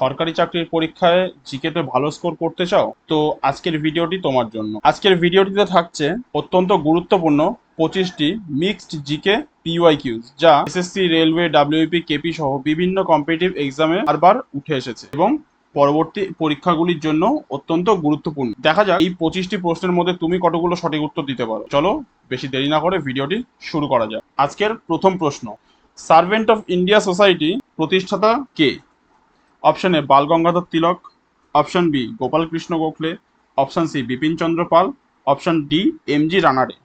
সরকারি চাকরির পরীক্ষায় জিকেতে ভালো স্কোর করতে চাও? তো আজকের ভিডিওটি তোমার জন্য। আজকের ভিডিওটিতে থাকছে অত্যন্ত গুরুত্বপূর্ণ 25টি মিক্সড জিকে পিওয়াইকিউজ, যা এসএসসি, রেলওয়ে, ডাব্লিউপি, কেপি সহ বিভিন্ন কম্পিটিটিভ এক্সামে বারবার উঠে এসেছে এবং পরবর্তী পরীক্ষাগুলির জন্য অত্যন্ত গুরুত্বপূর্ণ। দেখা যাক এই 25টি প্রশ্নের মধ্যে তুমি কতগুলো সঠিক উত্তর দিতে পারো। চলো বেশি দেরি না করে ভিডিওটি শুরু করা যাক। আজকের প্রথম প্রশ্ন, সার্ভেন্ট অফ ইন্ডিয়া সোসাইটি প্রতিষ্ঠাতা কে? Option A Bal Gangadhar Tilak, option B Gopal Krishna Gokhale, option C Bipin Chandra Pal, option D MG Ranade.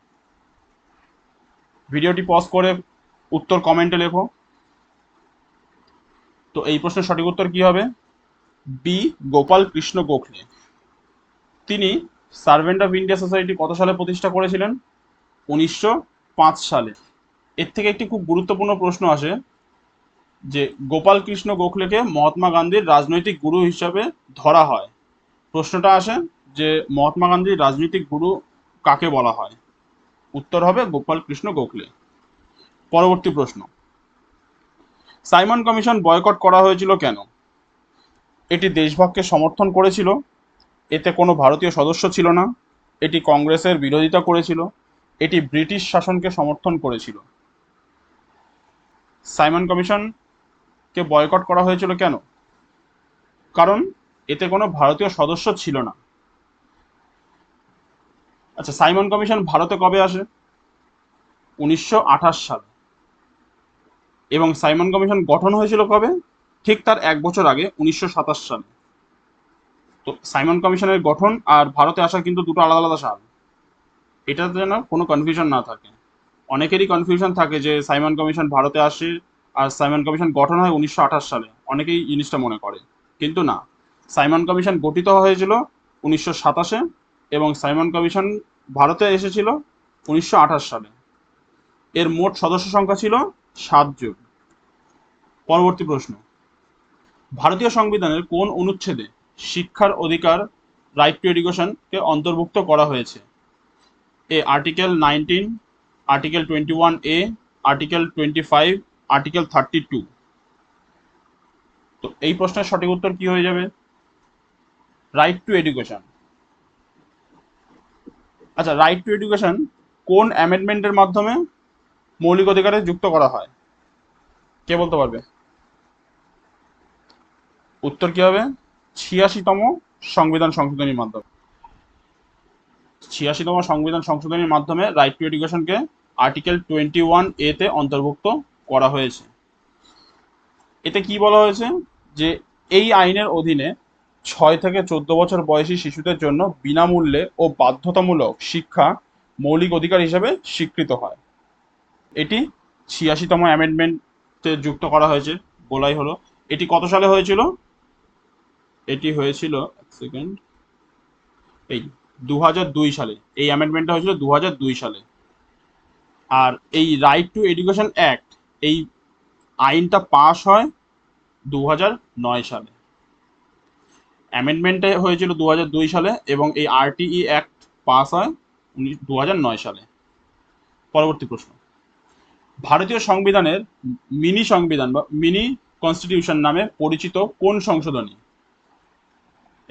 ভিডিওটি পজ করে উত্তর কমেন্টে লেখো। তো এই প্রশ্নের সঠিক উত্তর কি হবে? বি গোপাল কৃষ্ণ গোখলে। তিনি সার্ভেন্ট অফ ইন্ডিয়া সোসাইটি কত সালে প্রতিষ্ঠা করেছিলেন? 1905 সালে। এর থেকে একটি খুব গুরুত্বপূর্ণ প্রশ্ন আসে যে গোপাল কৃষ্ণ গোখলেকে মহাত্মা গান্ধীর রাজনৈতিক গুরু হিসাবে ধরা হয়। প্রশ্নটা আসে যে মহাত্মা গান্ধীর রাজনৈতিক গুরু কাকে বলা হয়? উত্তর হবে গোপাল কৃষ্ণ গোখলে। পরবর্তী প্রশ্ন, সাইমন কমিশন বয়কট করা হয়েছিল কেন? এটি দেশভাগকে সমর্থন করেছিল, এতে কোনো ভারতীয় সদস্য ছিল না, এটি কংগ্রেসের বিরোধিতা করেছিল, এটি ব্রিটিশ শাসনকে সমর্থন করেছিল। সাইমন কমিশনকে বয়কট করা হয়েছিল কেন? কারণ এতে কোনো ভারতীয় সদস্য ছিল না। আচ্ছা, সাইমন কমিশন ভারতে কবে আসে? 1928 সালে। এবং সাইমন কমিশন গঠন হয়েছিল কবে? ঠিক তার 1 বছর আগে, 1927 সালে। তো সাইমন কমিশনের গঠন আর ভারতে আসা কিন্তু দুটো আলাদা আলাদা সাল। এটাতে যেন কোনো কনফিউশন না থাকে। অনেকেরই কনফিউশন থাকে যে সাইমন কমিশন ভারতে আসে আর সাইমন কমিশন গঠন হয় 1928 সালে, অনেকেই জিনিসটা মনে করে, কিন্তু না। সাইমন কমিশন গঠিত হয়েছিল 1927-এ এবং সাইমন কমিশন ভারতে এসেছিল 1928 সালে। এর মোট সদস্য সংখ্যা ছিল 7 জন। পরবর্তী প্রশ্ন, ভারতীয় সংবিধানের কোন অনুচ্ছেদে শিক্ষার অধিকার, রাইট টু এডুকেশনকে অন্তর্ভুক্ত করা হয়েছে? A article 19, article 21A, article 25, article 32। তো এই প্রশ্নের সঠিক উত্তর কি হয়ে যাবে? Right to education. আচ্ছা, রাইট টু এডুকেশন কোন অ্যামেন্ডমেন্টের মাধ্যমে মৌলিক অধিকারে যুক্ত করা হয়? কে বলতে পারবে? উত্তর কি হবে? 86তম সংবিধান সংশোধনীর মাধ্যমে। 86তম সংবিধান সংশোধনীর মাধ্যমে রাইট টু এডুকেশনকে আর্টিকেল 21A তে অন্তর্ভুক্ত করা হয়েছে। এতে কি বলা হয়েছে যে এই আইনের অধীনে 6 থেকে 14 বছর বয়সী শিশুদের জন্য বিনামূল্যে ও বাধ্যতামূলক শিক্ষা মৌলিক অধিকার হিসেবে স্বীকৃত হয়। এটি 86তম অ্যামেন্ডমেন্টে যুক্ত করা হয়েছে বলাই হলো। এটি কত সালে হয়েছিল? এটি হয়েছিল, এক সেকেন্ড, এই 2002 সালে। এই অ্যামেন্ডমেন্টটা হয়েছিল 2002 সালে। আর এই রাইট টু এডুকেশন অ্যাক্ট, এই আইনটা পাস হয় 2009 সালে। অ্যামেন্ডমেন্টে হয়েছিল 2002 সালে এবং এই আরটিই অ্যাক্ট পাস হয় 2009 সালে। পরবর্তী প্রশ্ন, ভারতীয় সংবিধানের মিনি সংবিধান বা মিনি কনস্টিটিউশন নামে পরিচিত কোন সংশোধনী?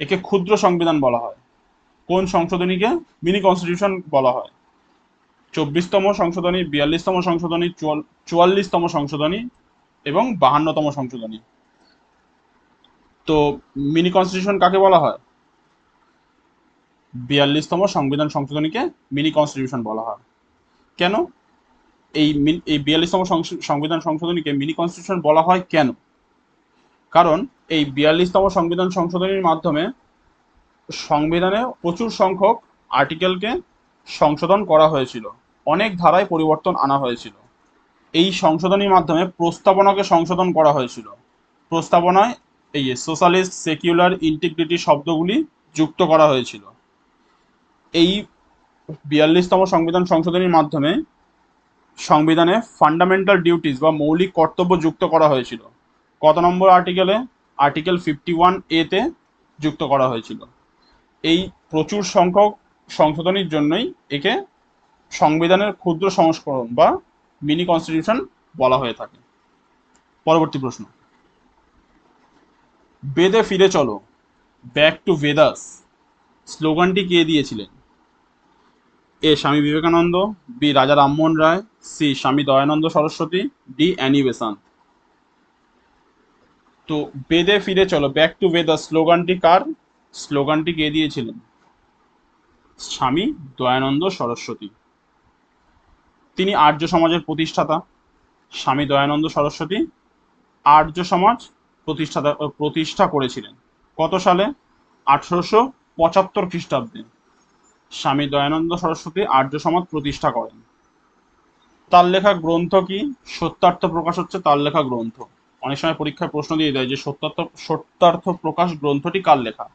একে ক্ষুদ্র সংবিধান বলা হয়। কোন সংশোধনীকে মিনি কনস্টিটিউশন বলা হয়? 24তম সংশোধনী, 42তম সংশোধনী, 44তম সংশোধনী এবং 52তম সংশোধনী। তো মিনি কনস্টিটিউশন কাকে বলা হয়? 42তম সংবিধান সংশোধনীকে মিনি কনস্টিটিউশন বলা হয়। কেন এই 42তম সংবিধান সংশোধনীকে মিনি কনস্টিটিউশন বলা হয় কেন? কারণ এই 42তম সংবিধান সংশোধনীর মাধ্যমে সংবিধানে প্রচুর সংখ্যক আর্টিকেলকে সংশোধন করা হয়েছিল, অনেক ধারায় পরিবর্তন আনা হয়েছিল। এই সংশোধনীর মাধ্যমে প্রস্তাবনাকে সংশোধন করা হয়েছিল। প্রস্তাবনায় এই সোশ্যালিস্ট, সেকুলার, ইন্টিগ্রিটি শব্দগুলি যুক্ত করা হয়েছিল। এই 42তম সংবিধান সংশোধনীর মাধ্যমে সংবিধানে ফান্ডামেন্টাল ডিউটিস বা মৌলিক কর্তব্য যুক্ত করা হয়েছিল। কত নম্বর আর্টিকেলে? আর্টিকেল 51A তে যুক্ত করা হয়েছিল। এই প্রচুর সংখ্যক সংশোধনীর জন্যই একে সংবিধানের ক্ষুদ্র সংস্করণ বা মিনি কনস্টিটিউশন বলা হয়ে থাকে। পরবর্তী প্রশ্ন, বেদে ফিরে চলো, ব্যাক টু বেদাস স্লোগানটি কে দিয়েছিলেন? এ স্বামী বিবেকানন্দ, বি রাজা Rammohan Roy, C Swami Dayananda Saraswati, D Annie Besant. তো বেদে ফিরে চলো, ব্যাক টু বেদাস স্লোগানটি কার? স্লোগানটি কে দিয়েছিলেন? স্বামী দয়ানন্দ সরস্বতী। তিনি আর্য সমাজের প্রতিষ্ঠাতা। স্বামী দয়ানন্দ সরস্বতী আর্য সমাজ প্রতিষ্ঠা করেছিলেন কত সালে? 1875 খ্রিস্টাব্দে স্বামী দয়ানন্দ সরস্বতী আর্য সমাজ প্রতিষ্ঠা করেন। তার লেখা গ্রন্থ কি? সত্যার্থ প্রকাশ হচ্ছে তার লেখা গ্রন্থ। অনেক সময় পরীক্ষায় প্রশ্ন দিয়ে দেয় যে সত্যার্থ প্রকাশ গ্রন্থটি কার লেখা?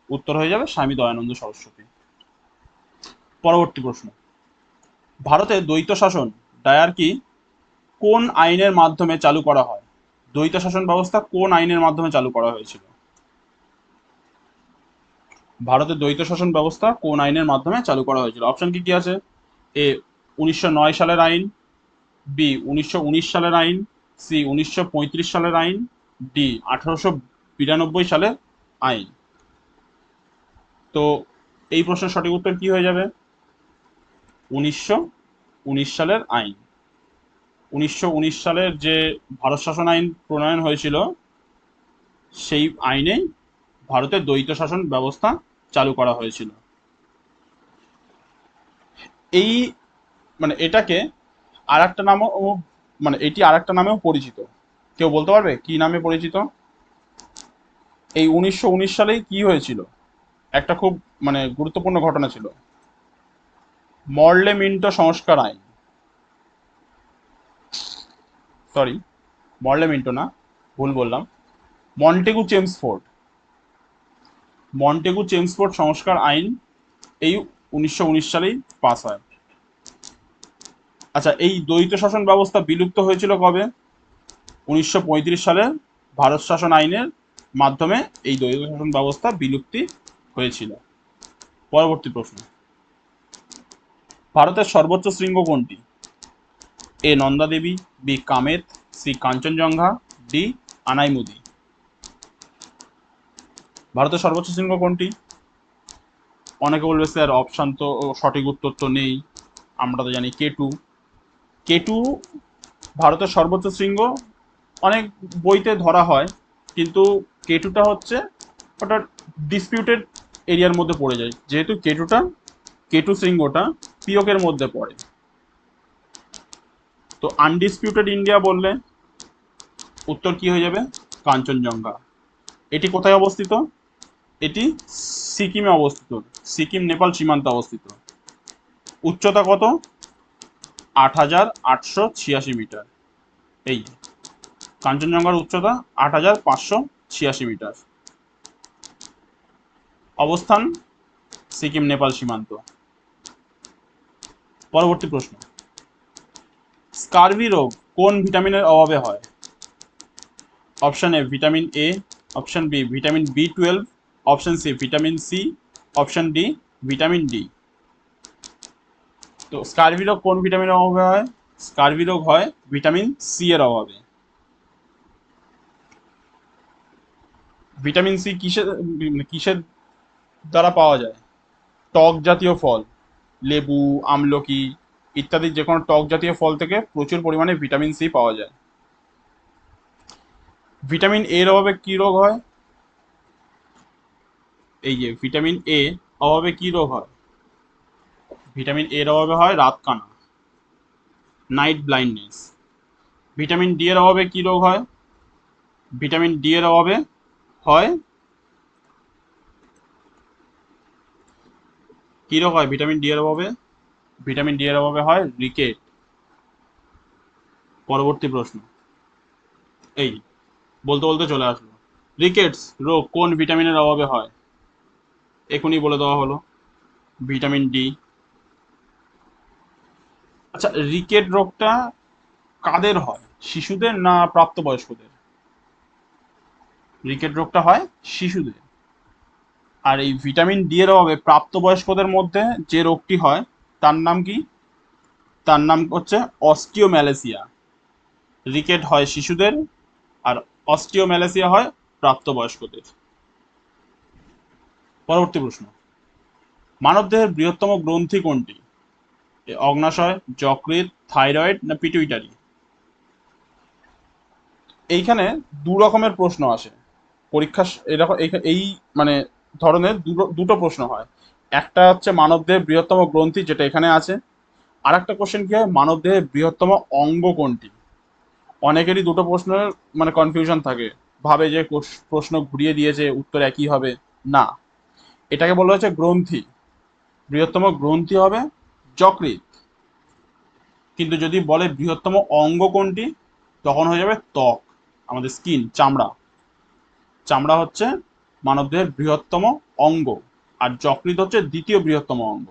উত্তর হয়ে যাবে স্বামী দয়ানন্দ সরস্বতী। পরবর্তী প্রশ্ন, ভারতে দ্বৈত শাসন ডায়ার্কি কোন আইনের মাধ্যমে চালু করা হয়? দ্বৈত শাসন ব্যবস্থা কোন আইনের মাধ্যমে চালু করা হয়েছিল? ভারতের দ্বৈত শাসন ব্যবস্থা কোন আইনের মাধ্যমে চালু করা হয়েছিল? অপশন কি কি আছে? এ 1909 সালের আইন, বি 1919 সালের আইন, সি 1935 সালের আইন, ডি 1892 সালের আইন। তো এই প্রশ্নের সঠিক উত্তর কি হয়ে যাবে? 1919 সালের আইন। 1919 সালের যে ভারত শাসন আইন প্রণয়ন হয়েছিল, সেই আইনেই ভারতের দ্বৈত শাসন ব্যবস্থা চালু করা হয়েছিল। এই মানে এটাকে আর একটা নামও, মানে এটি আর একটা নামেও পরিচিত। কেউ বলতে পারবে কি নামে পরিচিত? এই 1919 সালেই কি হয়েছিল? একটা খুব মানে গুরুত্বপূর্ণ ঘটনা ছিল, মরলে মিন্টো সংস্কার আইন। সরি, মরলে মিন্টো না, ভুল বললাম, মন্টেগু চেমসফোর্ড। মন্টেগু চেমসফোর্ড সংস্কার আইন এই 1919 সালেই পাস হয়। আচ্ছা, এই দ্বৈত শাসন ব্যবস্থা বিলুপ্ত হয়েছিল কবে? 1935 সালে ভারত শাসন আইনের মাধ্যমে এই দ্বৈত শাসন ব্যবস্থা বিলুপ্তি হয়েছিল। পরবর্তী প্রশ্ন, ভারতের সর্বোচ্চ শৃঙ্গ কোনটি? A Nanda Devi, B Kamet, C Kanchenjunga, D Anaimudi. ভারতের সর্বোচ্চ শৃঙ্গ কোনটি? অনেকে বলবে স্যার অপশান তো সঠিক উত্তর তো নেই, আমরা তো জানি কেটু। কেটু ভারতের সর্বোচ্চ শৃঙ্গ অনেক বইতে ধরা হয়, কিন্তু কেটুটা হচ্ছে ওটা ডিসপিউটেড এরিয়ার মধ্যে পড়ে যায়, যেহেতু কেটু শৃঙ্গটা পিওকের মধ্যে পড়ে। তো আনডিসপিউটেড ইন্ডিয়া বললে উত্তর কি হয়ে যাবে? কাঞ্চনজঙ্ঘা। এটি কোথায় অবস্থিত? এটি সিকিমে অবস্থিত, সিকিম নেপাল সীমান্তে অবস্থিত। উচ্চতা কত? 8,886 মিটার। এই কাঞ্চনজঙ্ঘার উচ্চতা 8,586 মিটার। অবস্থান সিকিম নেপাল সীমান্ত। পরবর্তী প্রশ্ন, স্কারভি রোগ কোন ভিটামিনের অভাবে হয়? Option A vitamin A, option B vitamin বি12, option C vitamin C, option D vitamin D. তো স্কারভি রোগ কোন ভিটামিনের অভাবে হয়? স্কারভি রোগ হয় ভিটামিন সি এর অভাবে। ভিটামিন সি কিসের কিসের দ্বারা পাওয়া যায়? টক জাতীয় ফল, লেবু, আমলকি ইত্যাদি যে কোনো টক জাতীয় ফল থেকে প্রচুর পরিমাণে ভিটামিন সি পাওয়া যায়। ভিটামিন এর অভাবে কি রোগ হয়? এই যে ভিটামিন এ অভাবে কি রোগ হয়? ভিটামিন এর অভাবে হয় রাতকানা, নাইট ব্লাইন্ডনেস। ভিটামিন ডি এর অভাবে কি রোগ হয়? ভিটামিন ডি এর অভাবে হয় কি রোগ হয়? ভিটামিন ডি এর অভাবে, ভিটামিন ডি এর অভাবে হয় রিকেট। পরবর্তী প্রশ্ন, এই বলতে বলতে চলে আসলো, রিকেটস রোগ কোন ভিটামিনের অভাবে হয়? এখনই বলে দেওয়া হলো, ভিটামিন ডি। আচ্ছা, রিকেট রোগটা কাদের হয়, শিশুদের না প্রাপ্তবয়স্কদের? রিকেট রোগটা হয় শিশুদের। আর এই ভিটামিন ডি এর অভাবে প্রাপ্তবয়স্কদের মধ্যে যে রোগটি হয় তার নাম কি? তার নাম হচ্ছে অস্টিওম্যালেসিয়া। রিকেট হয় শিশুদের আর অস্টিওম্যালেসিয়া হয় প্রাপ্তবয়স্কদের। পরবর্তী প্রশ্ন, মানবদেহের বৃহত্তম গ্রন্থি কোনটি? অগ্নাশয়, যকৃৎ, থাইরয়েড না পিটুইটারি? এইখানে দু রকমের প্রশ্ন আসে পরীক্ষা, এরকম এই মানে ধরনের দুটো প্রশ্ন হয়। একটা হচ্ছে মানবদেহের বৃহত্তম গ্রন্থি, যেটা এখানে আছে। আর একটা কোশ্চেন কি হয়, মানবদেহের বৃহত্তম অঙ্গ কোনটি? অনেকেরই দুটো প্রশ্নের মানে কনফিউশন থাকে, ভাবে যে প্রশ্ন ঘুরিয়ে দিয়েছে, উত্তর একই হবে। না, এটাকে বলা হচ্ছে গ্রন্থি। বৃহত্তম গ্রন্থি হবে যকৃৎ। কিন্তু যদি বলে বৃহত্তম অঙ্গ কোনটি, তখন হয়ে যাবে ত্বক, আমাদের স্কিন, চামড়া। চামড়া হচ্ছে মানবদেহের বৃহত্তম অঙ্গ, আর যকৃৎ হচ্ছে দ্বিতীয় বৃহত্তম অঙ্গ।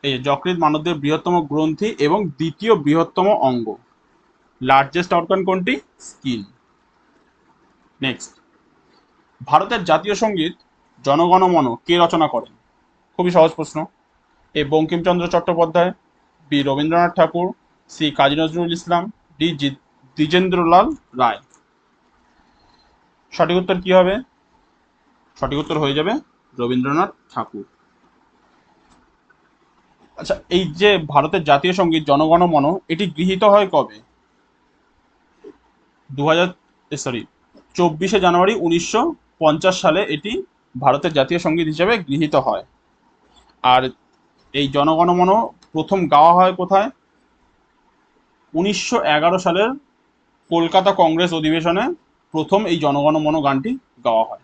এই যকৃৎ মানবদেহের বৃহত্তম গ্রন্থি এবং দ্বিতীয় বৃহত্তম অঙ্গ। লার্জেস্ট অর্গান কোনটি? স্কিন। নেক্সট, ভারতের জাতীয় সঙ্গীত জনগণমন কে রচনা করেন? খুবই সহজ প্রশ্ন। এ বঙ্কিমচন্দ্র চট্টোপাধ্যায়, বি রবীন্দ্রনাথ ঠাকুর, সি কাজী নজরুল ইসলাম, ডি দ্বিজেন্দ্রলাল রায়। সঠিক উত্তর কি হবে? সঠিক উত্তর হয়ে যাবে রবীন্দ্রনাথ ঠাকুর। আচ্ছা, এই যে ভারতের জাতীয় সঙ্গীত জনগণমন, এটি গৃহীত হয় কবে? 24 জানুয়ারি 1950 সালে এটি ভারতের জাতীয় সঙ্গীত হিসেবে গৃহীত হয়। আর এই জনগণমন প্রথম গাওয়া হয় কোথায়? 1911 সালের কলকাতা কংগ্রেস অধিবেশনে প্রথম এই জনগণমন গানটি গাওয়া হয়।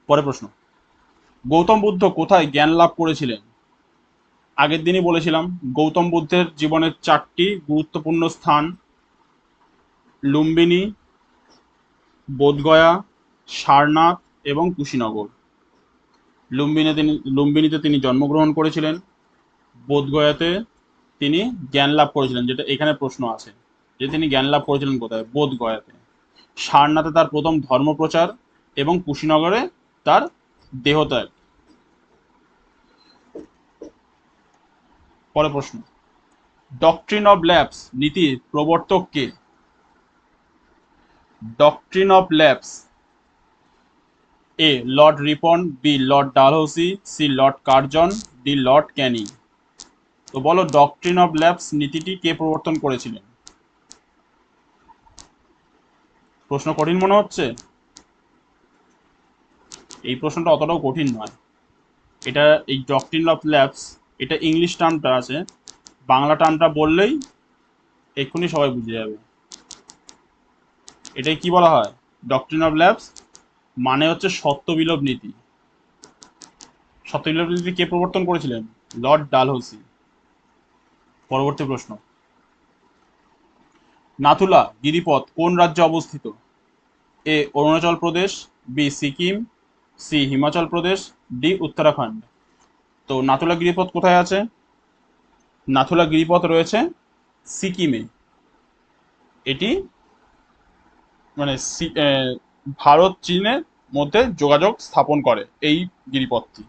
পরের প্রশ্ন, গৌতম বুদ্ধ কোথায় জ্ঞান লাভ করেছিলেন? আগের দিনই বলেছিলাম, গৌতম বুদ্ধের জীবনের 4টি গুরুত্বপূর্ণ স্থান: লুম্বিনী, বোধগয়া, সারনাথ এবং কুশীনগর। লুম্বিনীতে তিনি জন্মগ্রহণ করেছিলেন। বোধগয়াতে তিনি জ্ঞান লাভ করেছিলেন, যেটা এখানে প্রশ্ন আছে যে তিনি জ্ঞান লাভ করেছিলেন কোথায়? বোধগয়াতে। সারনাথে তার প্রথম ধর্মপ্রচার এবং কুশীনগরে তার দেহত্যাগ। পরের প্রশ্ন, ডক্ট্রিন অফ ল্যাপস নীতির প্রবর্তক কে? Doctrine of lapse, A Lord Ripon, B Lord Dalhousie, C Lord Curzon, D Lord Canning. তো বলো, ডক্ট্রিন অফ ল্যাপস নীতিটি কে প্রবর্তন করেছিলেন? প্রশ্ন কঠিন মনে হচ্ছে? এই প্রশ্নটা অতটাও কঠিন নয়। এটা এই ডক্ট্রিন অফ ল্যাপস, এটা ইংলিশ টার্মটা আছে, বাংলা টার্মটা বললেই এক্ষুনি সবাই বুঝে যাবে। এটাই কি বলা হয়? ডক্ট্রিন অফ ল্যাপস মানে হচ্ছে সত্যবিলোপ নীতি। সত্যবিলোপ নীতি কে প্রবর্তন করেছিলেন? লর্ড ডালহৌসি। পরবর্তী প্রশ্ন, নাথুলা গিরিপথ কোন রাজ্যে অবস্থিত? এ Arunachal Pradesh, B Sikkim, C Himachal Pradesh, D Uttarakhand. তো নাথুলা গিরিপথ কোথায় আছে? নাথুলা গিরিপথ রয়েছে সিকিমে। এটি মানে ভারত চীনের মধ্যে যোগাযোগ স্থাপন করে এই গিরিপথটি।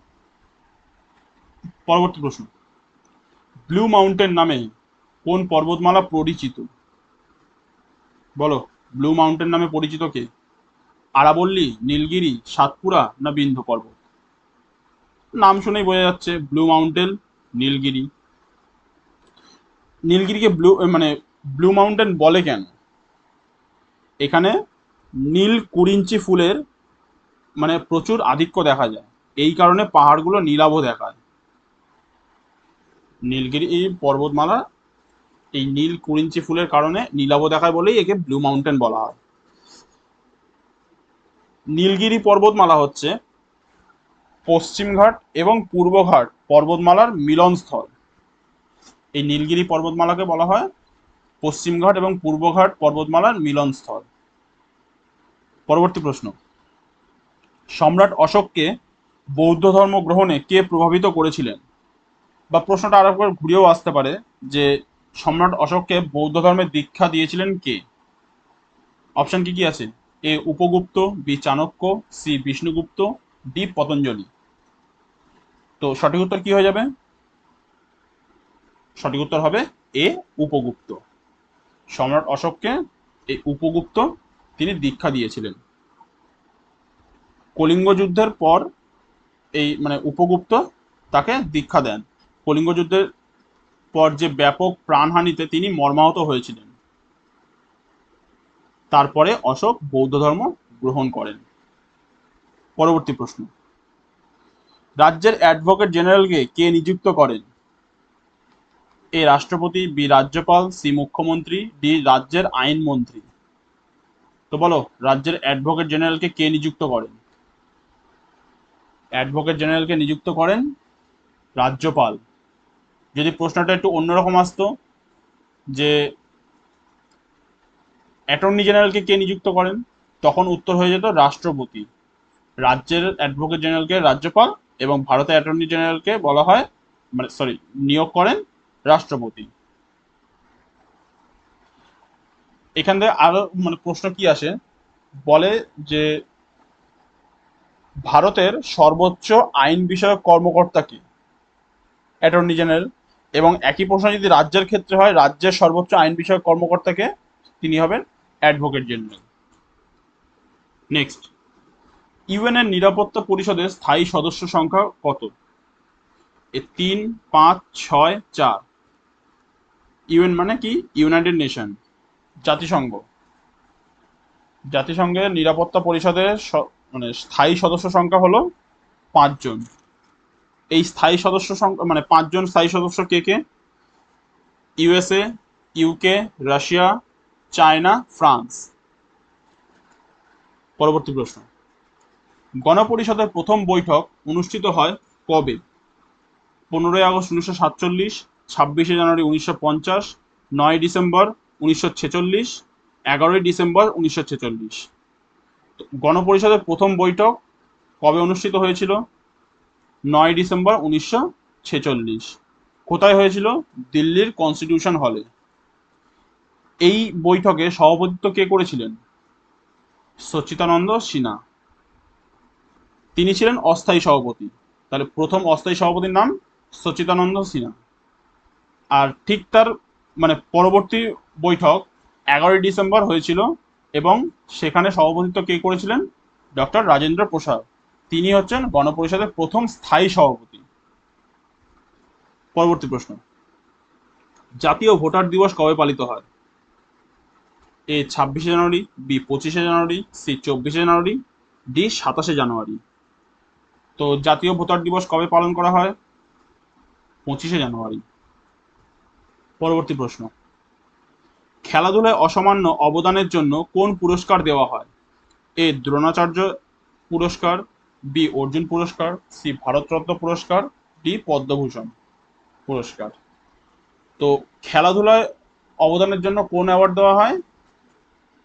পরবর্তী প্রশ্ন, ব্লু মাউন্টেন নামে কোন পর্বতমালা পরিচিত? বলো, ব্লু মাউন্টেন নামে পরিচিত কে? আরাবল্লী, নীলগিরি, সাতপুরা না বিন্ধ্য পর্বত? নাম শুনেই বোঝা যাচ্ছে, ব্লু মাউন্টেন, নীলগিরি। নীলগিরিকে ব্লু মাউন্টেন বলে কেন? এখানে নীল কুরিঞ্চি ফুলের প্রচুর আধিক্য দেখা যায়, এই কারণে পাহাড়গুলো নীলাভ দেখায়। নীলগিরি পর্বতমালা এই নীল কুরিঞ্চি ফুলের কারণে নীলাভ দেখায় বলেই একে ব্লু মাউন্টেন বলা হয়। নীলগিরি পর্বতমালা হচ্ছে পশ্চিমঘাট এবং পূর্বঘাট পর্বতমালার মিলনস্থল। এই নীলগিরি পর্বতমালাকে বলা হয় পশ্চিমঘাট এবং পূর্বঘাট পর্বতমালার মিলনস্থল। পরবর্তী প্রশ্ন, সম্রাট অশোককে বৌদ্ধ ধর্ম গ্রহণে কে প্রভাবিত করেছিলেন? বা প্রশ্নটা আর একবার ঘুরেও আসতে পারে যে সম্রাট অশোককে বৌদ্ধ ধর্মের দীক্ষা দিয়েছিলেন কে? অপশন কি কি আছে? A Upagupta, B Chanakya, C Vishnugupta, D Patanjali. তো সঠিক উত্তর কি হয়ে যাবে? সঠিক উত্তর হবে এ উপগুপ্ত। সম্রাট অশোককে এই উপগুপ্ত তিনি দীক্ষা দিয়েছিলেন। কলিঙ্গ যুদ্ধের পর এই মানে উপগুপ্ত তাকে দীক্ষা দেন। কলিঙ্গ যুদ্ধের পর যে ব্যাপক প্রাণহানিতে তিনি মর্মাহত হয়েছিলেন। তারপরে অশোক বৌদ্ধ ধর্ম গ্রহণ করেন। পরবর্তী প্রশ্ন, রাজ্যের অ্যাডভোকেট জেনারেলকে কে নিযুক্ত করেন? এ রাষ্ট্রপতি, বি রাজ্যপাল, সি মুখ্যমন্ত্রী, ডি রাজ্যের আইনমন্ত্রী। তো বলো, রাজ্যের অ্যাডভোকেট জেনারেলকে কে নিযুক্ত করেন? অ্যাডভোকেট জেনারেলকে নিযুক্ত করেন রাজ্যপাল। যদি প্রশ্নটা একটু অন্যরকম আসতো যে অ্যাটর্নি জেনারেলকে কে নিযুক্ত করেন, তখন উত্তর হয়ে যেত রাষ্ট্রপতি। রাজ্যের অ্যাডভোকেট জেনারেলকে রাজ্যপাল এবং ভারতের অ্যাটর্নি জেনারেলকে বলা হয় মানে সরি নিয়োগ করেন রাষ্ট্রপতি। এখান থেকে আরো মানে প্রশ্ন কি আসে, বলে যে ভারতের সর্বোচ্চ আইন বিষয়ক কর্মকর্তা কি? Attorney general. এবং একই প্রশ্ন যদি রাজ্যের ক্ষেত্রে হয়, রাজ্যের সর্বোচ্চ আইন বিষয়ক কর্মকর্তাকে, তিনি হবেন অ্যাডভোকেট জেনারেল। নেক্সট, ইউএন এর নিরাপত্তা পরিষদের স্থায়ী সদস্য সংখ্যা কত? 3, 5, 6, 4। ইউএন মানে কি? ইউনাইটেড নেশন, জাতিসংঘ। জাতিসংঘের নিরাপত্তা পরিষদের মানে স্থায়ী সদস্য সংখ্যা হলো 5 জন। এই স্থায়ী সদস্য সংখ্যা মানে 5 জন স্থায়ী সদস্য কে কে? USA, UK, Russia, China, France. পরবর্তী প্রশ্ন, গণপরিষদের প্রথম বৈঠক অনুষ্ঠিত হয় কবে? 15ই আগস্ট 1947, 26শে জানুয়ারি 1950, 9ই ডিসেম্বর 1946, 11ই ডিসেম্বর 1946। গণপরিষদের প্রথম বৈঠক কবে অনুষ্ঠিত হয়েছিল? 9ই ডিসেম্বর 1946। কোথায় হয়েছিল? দিল্লির কনস্টিটিউশন হলে। এই বৈঠকে সভাপতিত্ব কে করেছিলেন? সচ্চিদানন্দ সিনহা। তিনি ছিলেন অস্থায়ী সভাপতি। তাহলে প্রথম অস্থায়ী সভাপতির নাম সচ্চিদানন্দ সিনহা। আর ঠিক তার মানে পরবর্তী বৈঠক 11ই ডিসেম্বর হয়েছিল এবং সেখানে সভাপতিত্ব কে করেছিলেন? ডক্টর রাজেন্দ্র প্রসাদ। তিনি হচ্ছেন গণপরিষদের প্রথম স্থায়ী সভাপতি। পরবর্তী প্রশ্ন, জাতীয় ভোটার দিবস কবে পালিত হয়? এ 26শে জানুয়ারি, বি 25শে জানুয়ারি, সি 24শে জানুয়ারি, ডি 27শে জানুয়ারি। তো জাতীয় ভোটার দিবস কবে পালন করা হয়? 25শে জানুয়ারি। পরবর্তী প্রশ্ন, খেলাধুলায় অসামান্য অবদানের জন্য কোন পুরস্কার দেওয়া হয়? এ দ্রোণাচার্য পুরস্কার, বি অর্জুন পুরস্কার, সি ভারতরত্ন পুরস্কার, ডি পদ্মভূষণ পুরস্কার। তো খেলাধুলায় অবদানের জন্য কোন অ্যাওয়ার্ড দেওয়া হয়?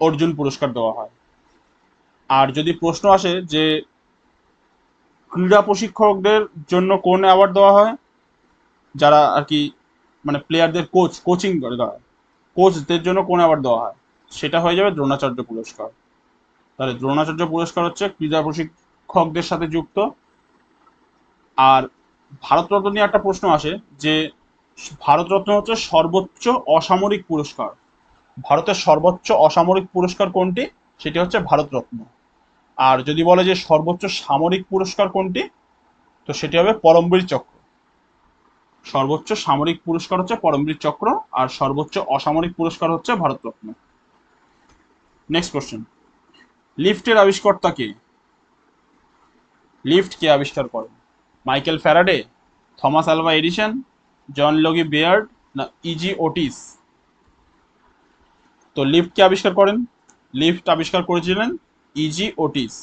অর্জুন পুরস্কার দেওয়া হয়। আর যদি প্রশ্ন আসে যে ক্রীড়া প্রশিক্ষকদের জন্য কোন অ্যাওয়ার্ড দেওয়া হয়, যারা আর কি মানে প্লেয়ারদের কোচিং করে দেওয়া হয়, কোচদের জন্য কোন অ্যাওয়ার্ড দেওয়া হয়, সেটা হয়ে যাবে দ্রোণাচার্য পুরস্কার। তাহলে দ্রোণাচার্য পুরস্কার হচ্ছে ক্রীড়া প্রশিক্ষকদের সাথে যুক্ত। আর ভারতরত্ন নিয়ে একটা প্রশ্ন আসে যে ভারতরত্ন হচ্ছে সর্বোচ্চ অসামরিক পুরস্কার। ভারতের সর্বোচ্চ অসামরিক পুরস্কার কোনটি? সেটি হচ্ছে ভারতরত্ন। আর যদি বলে যে সর্বোচ্চ সামরিক পুরস্কার কোনটি, তো সেটি হবে পরমবীর চক্র। সর্বোচ্চ সামরিক পুরস্কার হচ্ছে পরমবীর চক্র আর সর্বোচ্চ অসামরিক পুরস্কার হচ্ছে ভারতরত্ন। নেক্সট কোশ্চেন, লিফটের আবিষ্কর্তা কে? লিফট কে আবিষ্কার করেন? Michael Faraday, Thomas Alva Edison, John Logie Baird, না ইজি ওটিস? তো লিফট কে আবিষ্কার করেন? লিফট আবিষ্কার করেছিলেন ইজি ওটিস।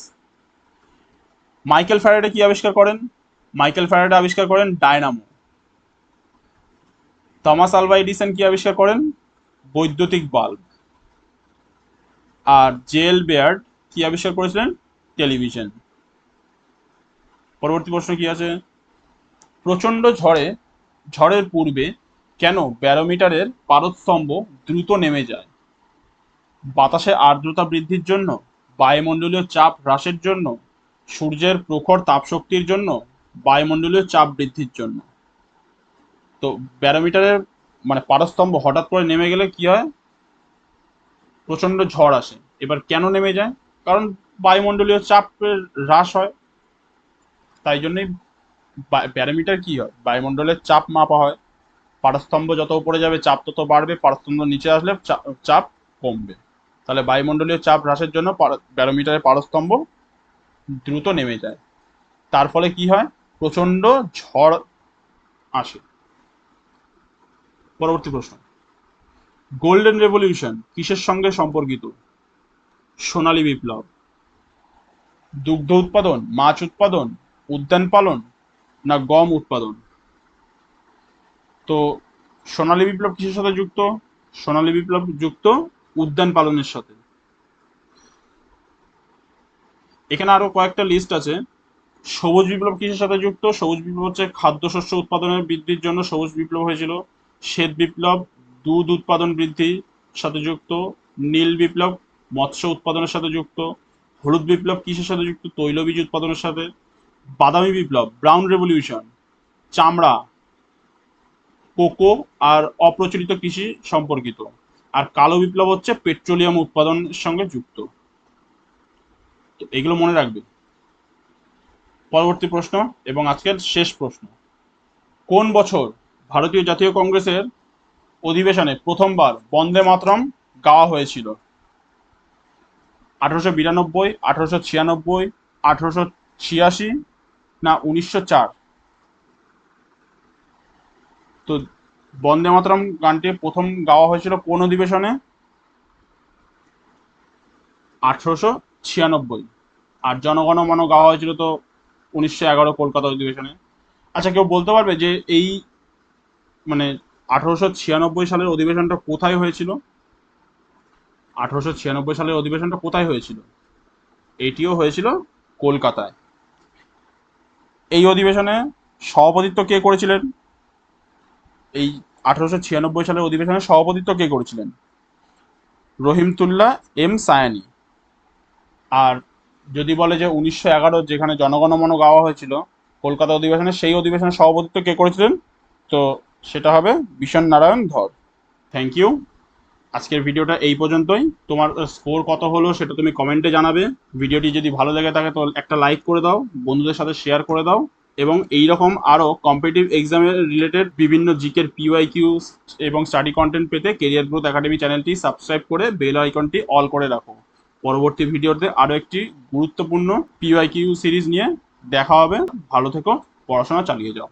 মাইকেল ফ্যারাডে কি আবিষ্কার করেন? মাইকেল ফ্যারাডে আবিষ্কার করেন ডায়নামো। থমাস আলভা এডিসন কি আবিষ্কার করেন? বৈদ্যুতিক বাল্ব। আর জেল বেয়ার্ড কি আবিষ্কার করেছিলেন? টেলিভিশন। পরবর্তী প্রশ্ন কি আছে, প্রচন্ড ঝড়ের পূর্বে কেন ব্যারোমিটারের পারদস্তম্ভ দ্রুত নেমে যায়? বাতাসে আর্দ্রতা বৃদ্ধির জন্য, বায়ুমণ্ডলীয় চাপ হ্রাসের জন্য, সূর্যের প্রখর তাপশক্তির জন্য, বায়ুমণ্ডলীয় চাপ বৃদ্ধির জন্য। তো ব্যারোমিটারের মানে পারস্তম্ভ হঠাৎ করে নেমে গেলে কি হয়? প্রচন্ড ঝড় আসে। এবার কেন নেমে যায়? কারণ বায়ুমণ্ডলীয় চাপের হ্রাস হয়, তাই জন্যই ব্যারোমিটার কি হয়, বায়ুমণ্ডলের চাপ মাপা হয়। পারস্তম্ভ যত উপরে যাবে চাপ তত বাড়বে, পারস্তম্ভ নিচে আসলে চাপ কমবে। তাহলে বায়ুমণ্ডলীয় চাপ হ্রাসের জন্য ব্যারোমিটারের পারস্তম্ভ দ্রুত নেমে যায়। তার ফলে কি হয়? প্রচন্ড ঝড় আসে। পরবর্তী প্রশ্ন, গোল্ডেন রেভলিউশন কিসের সঙ্গে সম্পর্কিত? সোনালী বিপ্লব, দুগ্ধ উৎপাদন, মাছ উৎপাদন, উদ্যান পালন, না গম উৎপাদন? তো সোনালী বিপ্লব কিসের সাথে যুক্ত? সোনালী বিপ্লব যুক্ত উদ্যান পালনের সাথে। এখানে আরো কয়েকটা লিস্ট আছে। সবুজ বিপ্লব কিসের সাথে যুক্ত? সবুজ বিপ্লব হচ্ছে খাদ্যশস্য উৎপাদনের বৃদ্ধির জন্য সবুজ বিপ্লব হয়েছিল। শ্বেত বিপ্লব দুধ উৎপাদন বৃদ্ধির সাথে যুক্ত। নীল বিপ্লব মৎস্য উৎপাদনের সাথে যুক্ত। হলুদ বিপ্লব কিসের সাথে যুক্ত? তৈলবীজ উৎপাদনের সাথে। বাদামি বিপ্লব ব্রাউন রেভলিউশন চামড়া, কোকো আর অপ্রচলিত কৃষি সম্পর্কিত। আর কালো বিপ্লব হচ্ছে পেট্রোলিয়াম উৎপাদনের সঙ্গে যুক্ত। তো এগুলো মনে রাখবে। পরবর্তী প্রশ্ন এবং আজকের শেষ প্রশ্ন, কোন বছর ভারতীয় জাতীয় কংগ্রেসের অধিবেশনে প্রথমবার বন্দে মাতরম গাওয়া হয়েছিল? 1892, 1896, 1886, না 1904? তো বন্দে মাতরম গানটি প্রথম গাওয়া হয়েছিল কোন অধিবেশনে? 1896। আর জনগণ মন গাওয়া হয়েছিল তো 1911 কলকাতা অধিবেশনে। আচ্ছা, কেউ বলতে পারবে যে এই মানে 1896 সালের অধিবেশনটা কোথায় হয়েছিল? 1896 সালের অধিবেশনটা কোথায় হয়েছিল? এটিও হয়েছিল কলকাতায়। এই অধিবেশনে সভাপতিত্ব কে করেছিলেন? এই 1896 সালের অধিবেশনে সভাপতিত্ব কে করেছিলেন? রহিমতুল্লাহ এম সায়ানি। আর যদি বলে যে 1911 যেখানে জনগণমন গাওয়া হয়েছিল কলকাতা অধিবেশনে, সেই অধিবেশনে সভাপতিত্ব কে করেছিলেন? তো সেটা হবে বিষণ নারায়ণ ধর। Thank you. আজকের ভিডিওটা এই পর্যন্তই। তোমার স্কোর কত হলো সেটা তুমি কমেন্টে জানাবে। ভিডিওটি যদি ভালো লেগে থাকে তো একটা লাইক করে দাও, বন্ধুদের সাথে শেয়ার করে দাও, এবং এই রকম আরও কম্পিটিটিভ এক্সামের রিলেটেড বিভিন্ন জিকের পিওয়াইকিউ এবং স্টাডি কন্টেন্ট পেতে কেরিয়ার গ্রোথ একাডেমি চ্যানেলটি সাবস্ক্রাইব করে বেল আইকনটি অল করে রাখো। পরবর্তী ভিডিওতে আরও একটি গুরুত্বপূর্ণ পিওয়াইকিউ সিরিজ নিয়ে দেখা হবে। ভালো থেকো, পড়াশোনা চালিয়ে যাও।